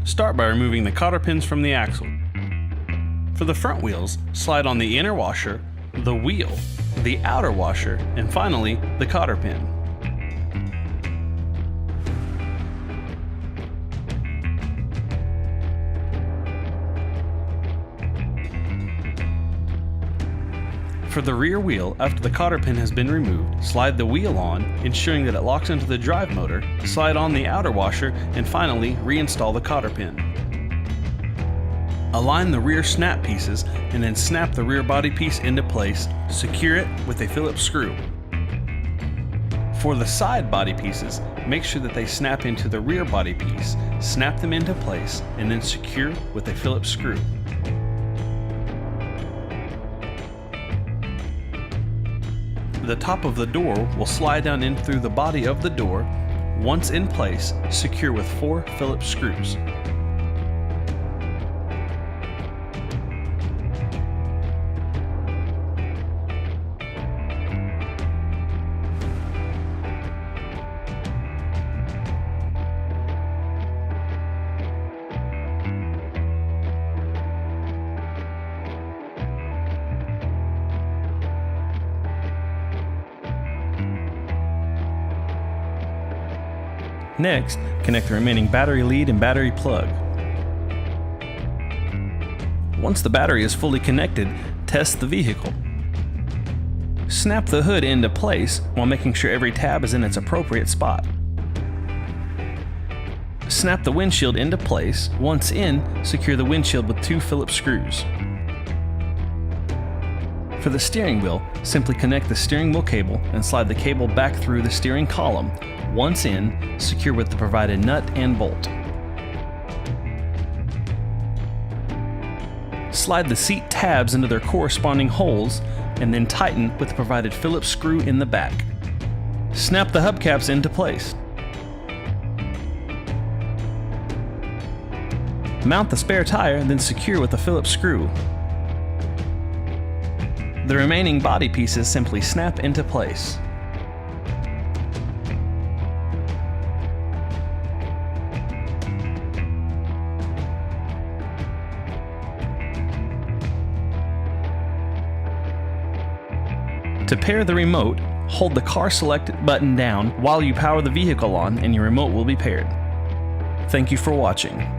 Start by removing the cotter pins from the axle. For the front wheels, slide on the inner washer, the wheel, the outer washer, and finally, the cotter pin. For the rear wheel, after the cotter pin has been removed, slide the wheel on, ensuring that it locks into the drive motor, slide on the outer washer, and finally reinstall the cotter pin. Align the rear snap pieces and then snap the rear body piece into place, secure it with a Phillips screw. For the side body pieces, make sure that they snap into the rear body piece, snap them into place, and then secure with a Phillips screw. The top of the door will slide down in through the body of the door. Once in place, secure with 4 Phillips screws. Next, connect the remaining battery lead and battery plug. Once the battery is fully connected, test the vehicle. Snap the hood into place while making sure every tab is in its appropriate spot. Snap the windshield into place. Once in, secure the windshield with 2 Phillips screws. For the steering wheel, simply connect the steering wheel cable and slide the cable back through the steering column. Once in, secure with the provided nut and bolt. Slide the seat tabs into their corresponding holes and then tighten with the provided Phillips screw in the back. Snap the hubcaps into place. Mount the spare tire and then secure with a Phillips screw. The remaining body pieces simply snap into place. To pair the remote, hold the car select button down while you power the vehicle on and your remote will be paired. Thank you for watching.